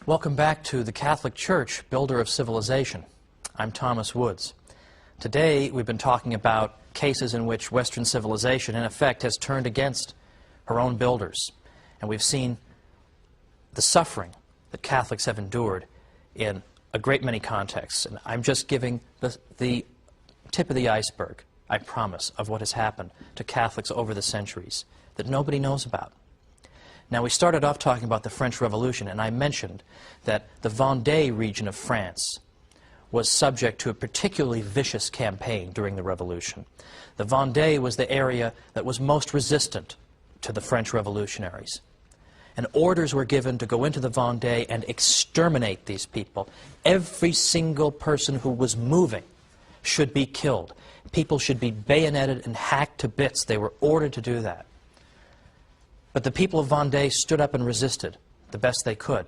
Welcome back to the Catholic Church, Builder of Civilization. I'm Thomas Woods. Today we've been talking about cases in which Western civilization, in effect, has turned against her own builders. And we've seen the suffering that Catholics have endured in a great many contexts. And I'm just giving the tip of the iceberg, I promise, of what has happened to Catholics over the centuries that nobody knows about. Now, we started off talking about the French Revolution, and I mentioned that the Vendée region of France was subject to a particularly vicious campaign during the Revolution. The Vendée was the area that was most resistant to the French revolutionaries. And orders were given to go into the Vendée and exterminate these people. Every single person who was moving should be killed. People should be bayoneted and hacked to bits. They were ordered to do that. But the people of Vendée stood up and resisted the best they could.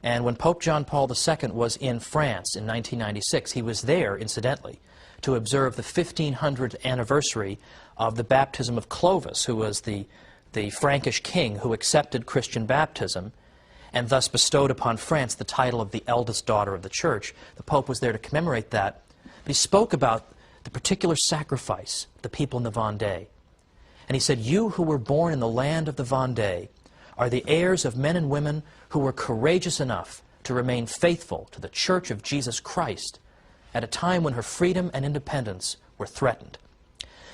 And when Pope John Paul II was in France in 1996, he was there, incidentally, to observe the 1500th anniversary of the baptism of Clovis, who was the Frankish king who accepted Christian baptism and thus bestowed upon France the title of the eldest daughter of the Church. The Pope was there to commemorate that. But he spoke about the particular sacrifice of the people in the Vendée. And he said, "You who were born in the land of the Vendée are the heirs of men and women who were courageous enough to remain faithful to the Church of Jesus Christ at a time when her freedom and independence were threatened.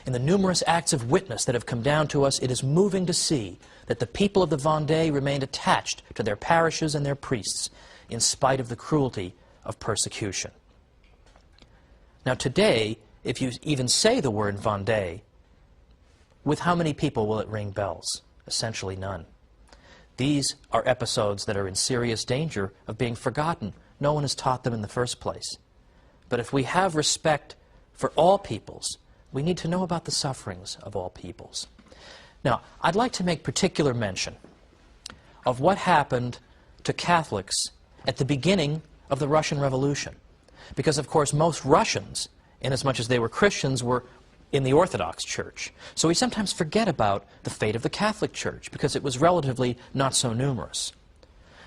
In the numerous acts of witness that have come down to us, it is moving to see that the people of the Vendée remained attached to their parishes and their priests in spite of the cruelty of persecution." Now today, if you even say the word Vendée, with how many people will it ring bells? Essentially none. These are episodes that are in serious danger of being forgotten. No one has taught them in the first place. But if we have respect for all peoples, we need to know about the sufferings of all peoples. Now, I'd like to make particular mention of what happened to Catholics at the beginning of the Russian Revolution. Because, of course, most Russians, inasmuch as they were Christians, were in the Orthodox Church. So we sometimes forget about the fate of the Catholic Church because it was relatively not so numerous.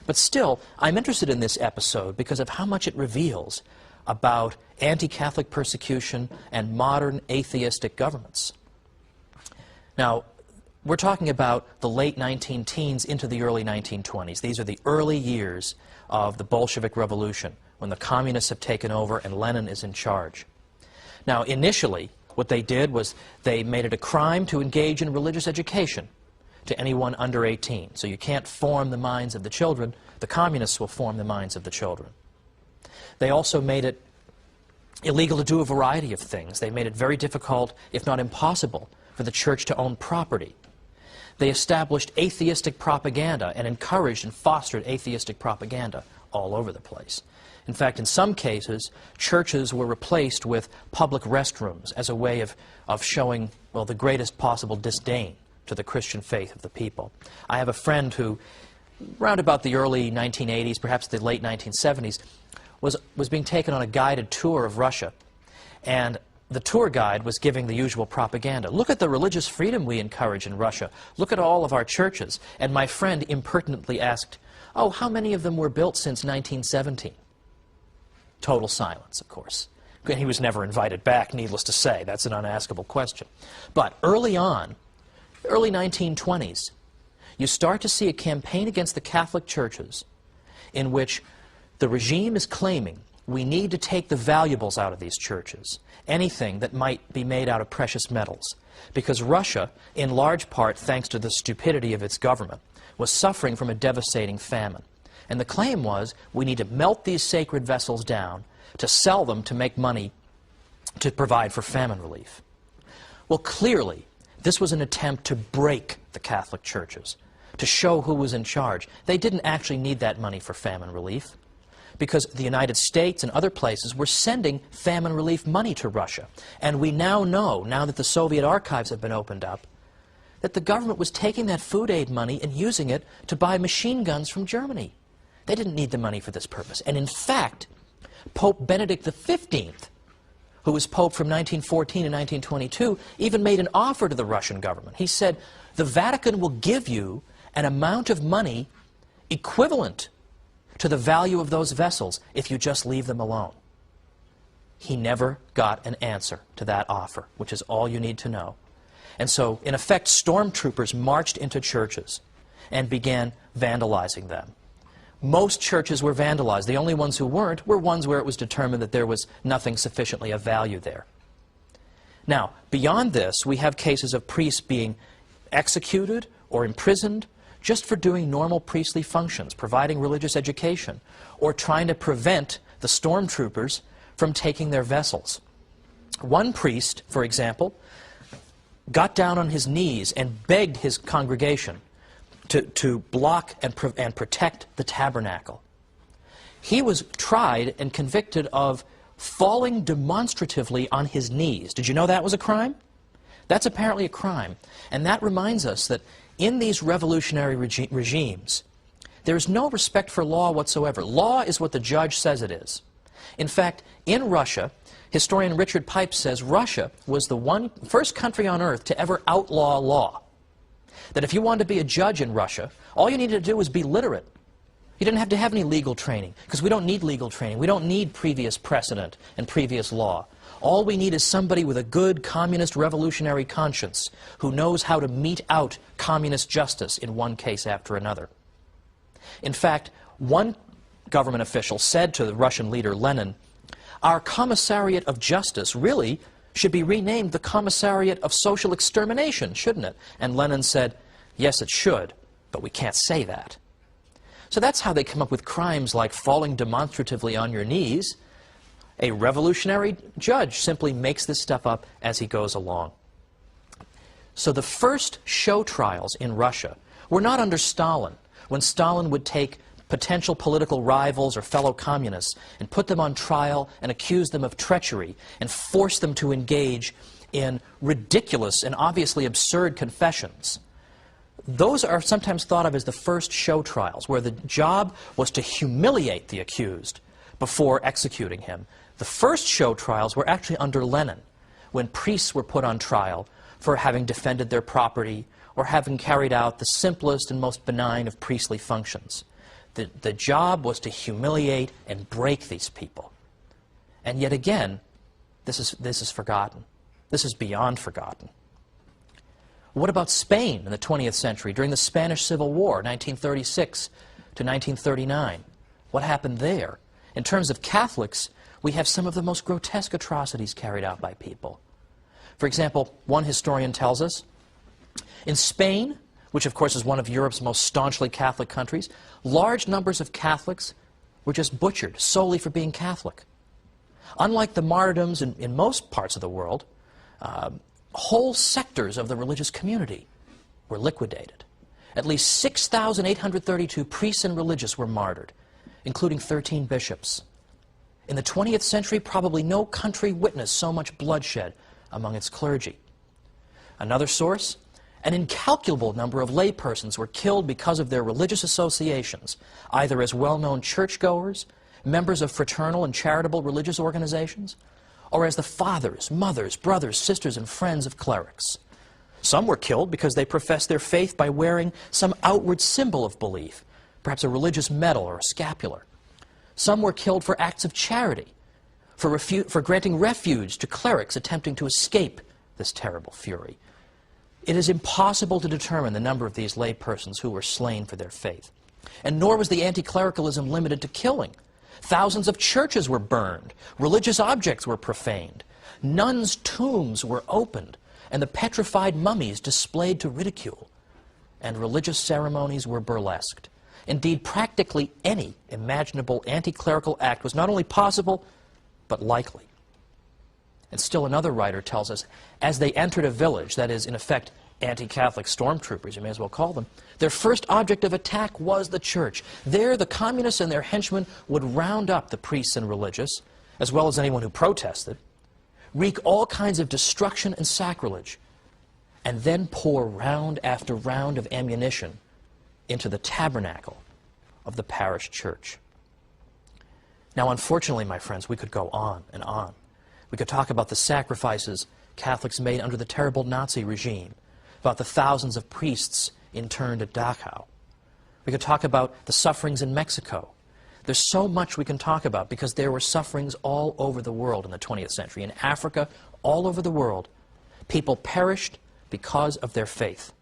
But still, I'm interested in this episode because of how much it reveals about anti-Catholic persecution and modern atheistic governments. Now, we're talking about the late 19-teens into the early 1920s. These are the early years of the Bolshevik Revolution, when the communists have taken over and Lenin is in charge. Now, initially, what they did was they made it a crime to engage in religious education to anyone under 18. So you can't form the minds of the children. The communists will form the minds of the children. They also made it illegal to do a variety of things. They made it very difficult, if not impossible, for the church to own property. They established atheistic propaganda and encouraged and fostered atheistic propaganda all over the place. In fact, in some cases, churches were replaced with public restrooms as a way of showing, well, the greatest possible disdain to the Christian faith of the people. I have a friend who, round about the early 1980s, perhaps the late 1970s, was being taken on a guided tour of Russia. And the tour guide was giving the usual propaganda. Look at the religious freedom we encourage in Russia. Look at all of our churches. And my friend impertinently asked, "Oh, how many of them were built since 1917? Total silence, of course. And he was never invited back, needless to say. That's an unaskable question. But early on, early 1920s, you start to see a campaign against the Catholic churches in which the regime is claiming we need to take the valuables out of these churches, anything that might be made out of precious metals, because Russia, in large part thanks to the stupidity of its government, was suffering from a devastating famine. And the claim was, we need to melt these sacred vessels down to sell them to make money to provide for famine relief. Well, clearly, this was an attempt to break the Catholic churches, to show who was in charge. They didn't actually need that money for famine relief, because the United States and other places were sending famine relief money to Russia. And we now know, now that the Soviet archives have been opened up, that the government was taking that food aid money and using it to buy machine guns from Germany. They didn't need the money for this purpose. And in fact, Pope Benedict XV, who was Pope from 1914 to 1922, even made an offer to the Russian government. He said, the Vatican will give you an amount of money equivalent to the value of those vessels if you just leave them alone. He never got an answer to that offer, which is all you need to know. And so, in effect, stormtroopers marched into churches and began vandalizing them. Most churches were vandalized. The only ones who weren't were ones where it was determined that there was nothing sufficiently of value there. Now, beyond this, we have cases of priests being executed or imprisoned just for doing normal priestly functions, providing religious education, or trying to prevent the stormtroopers from taking their vessels. One priest, for example, got down on his knees and begged his congregation to block and protect the tabernacle. He was tried and convicted of falling demonstratively on his knees. Did you know that was a crime? That's apparently a crime. And that reminds us that in these revolutionary regimes, there is no respect for law whatsoever. Law is what the judge says it is. In fact, in Russia, historian Richard Pipes says Russia was the first country on earth to ever outlaw law. That if you wanted to be a judge in Russia, all you needed to do was be literate. You didn't have to have any legal training, because we don't need legal training. We don't need previous precedent and previous law. All we need is somebody with a good communist revolutionary conscience who knows how to mete out communist justice in one case after another. In fact, one government official said to the Russian leader Lenin, "Our Commissariat of Justice really should be renamed the Commissariat of Social Extermination, shouldn't it?" And Lenin said, "Yes, it should, but we can't say that." So that's how they come up with crimes like falling demonstratively on your knees. A revolutionary judge simply makes this stuff up as he goes along. So the first show trials in Russia were not under Stalin, when Stalin would take potential political rivals or fellow communists and put them on trial and accuse them of treachery and force them to engage in ridiculous and obviously absurd confessions. Those are sometimes thought of as the first show trials, where the job was to humiliate the accused before executing him. The first show trials were actually under Lenin, when priests were put on trial for having defended their property or having carried out the simplest and most benign of priestly functions. The job was to humiliate and break these people. And yet again, this is forgotten. This is beyond forgotten. What about Spain in the 20th century during the Spanish Civil War, 1936 to 1939? What happened there? In terms of Catholics, we have some of the most grotesque atrocities carried out by people. For example, one historian tells us, in Spain, which of course is one of Europe's most staunchly Catholic countries, large numbers of Catholics were just butchered solely for being Catholic. Unlike the martyrdoms in most parts of the world, whole sectors of the religious community were liquidated. At least 6,832 priests and religious were martyred, including 13 bishops. In the 20th century, probably no country witnessed so much bloodshed among its clergy. Another source, an incalculable number of laypersons were killed because of their religious associations, either as well-known churchgoers, members of fraternal and charitable religious organizations, or as the fathers, mothers, brothers, sisters, and friends of clerics. Some were killed because they professed their faith by wearing some outward symbol of belief, perhaps a religious medal or a scapular. Some were killed for acts of charity, for granting refuge to clerics attempting to escape this terrible fury. It is impossible to determine the number of these laypersons who were slain for their faith. And nor was the anti-clericalism limited to killing. Thousands of churches were burned, religious objects were profaned, nuns' tombs were opened, and the petrified mummies displayed to ridicule, and religious ceremonies were burlesqued. Indeed, practically any imaginable anti-clerical act was not only possible, but likely. And still another writer tells us, as they entered a village, that is, in effect, anti-Catholic stormtroopers, you may as well call them, their first object of attack was the church. There, the communists and their henchmen would round up the priests and religious, as well as anyone who protested, wreak all kinds of destruction and sacrilege, and then pour round after round of ammunition into the tabernacle, of the parish church. Now, unfortunately, my friends, we could go on and on. We could talk about the sacrifices Catholics made under the terrible Nazi regime, about the thousands of priests interned at Dachau. We could talk about the sufferings in Mexico. There's so much we can talk about because there were sufferings all over the world in the 20th century. In Africa, all over the world, people perished because of their faith.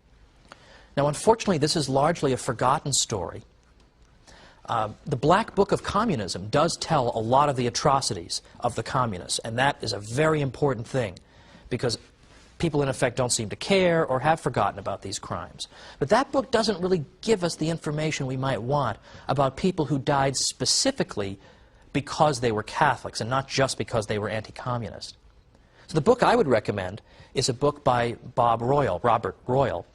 Now, unfortunately, this is largely a forgotten story. The Black Book of Communism does tell a lot of the atrocities of the communists, and that is a very important thing because people, in effect, don't seem to care or have forgotten about these crimes. But that book doesn't really give us the information we might want about people who died specifically because they were Catholics and not just because they were anti-communist. So the book I would recommend is a book by Robert Royal,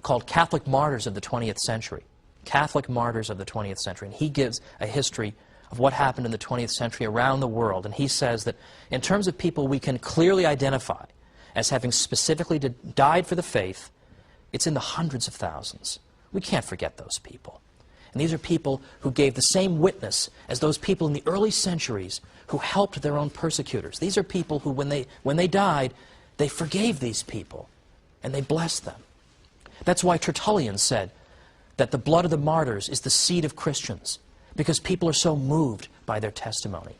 called Catholic Martyrs of the 20th Century. Catholic Martyrs of the 20th Century. And he gives a history of what happened in the 20th century around the world. And he says that in terms of people we can clearly identify as having specifically died for the faith, it's in the hundreds of thousands. We can't forget those people. And these are people who gave the same witness as those people in the early centuries who helped their own persecutors. These are people who, when they died, they forgave these people and they blessed them. That's why Tertullian said that the blood of the martyrs is the seed of Christians, because people are so moved by their testimony.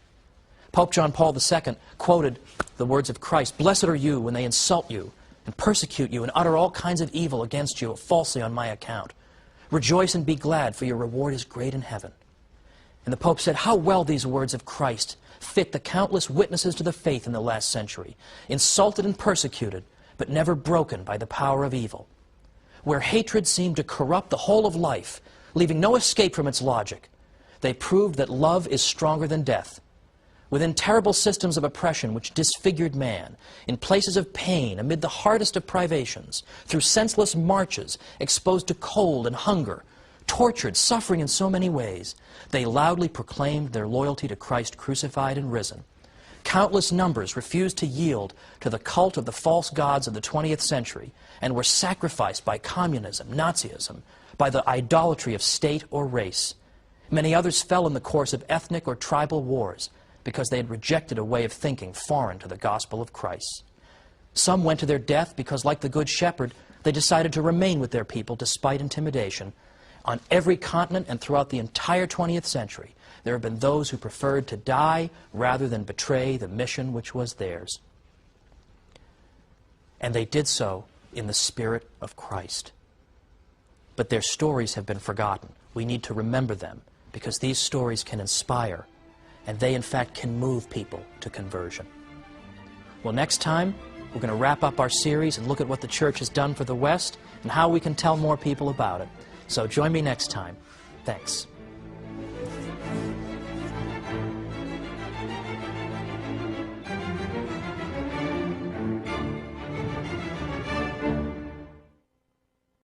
Pope John Paul II quoted the words of Christ, "Blessed are you when they insult you and persecute you and utter all kinds of evil against you falsely on my account. Rejoice and be glad, for your reward is great in heaven." And the Pope said, how well these words of Christ fit the countless witnesses to the faith in the last century, insulted and persecuted, but never broken by the power of evil. Where hatred seemed to corrupt the whole of life, leaving no escape from its logic, they proved that love is stronger than death. Within terrible systems of oppression which disfigured man, in places of pain, amid the hardest of privations, through senseless marches, exposed to cold and hunger, tortured, suffering in so many ways, they loudly proclaimed their loyalty to Christ crucified and risen. Countless numbers refused to yield to the cult of the false gods of the 20th century and were sacrificed by communism, Nazism, by the idolatry of state or race. Many others fell in the course of ethnic or tribal wars because they had rejected a way of thinking foreign to the gospel of Christ. Some went to their death because, like the Good Shepherd, they decided to remain with their people despite intimidation. On every continent and throughout the entire 20th century, there have been those who preferred to die rather than betray the mission which was theirs. And they did so in the spirit of Christ. But their stories have been forgotten. We need to remember them because these stories can inspire, and they in fact can move people to conversion. Well, next time, we're going to wrap up our series and look at what the Church has done for the West and how we can tell more people about it. So join me next time. Thanks.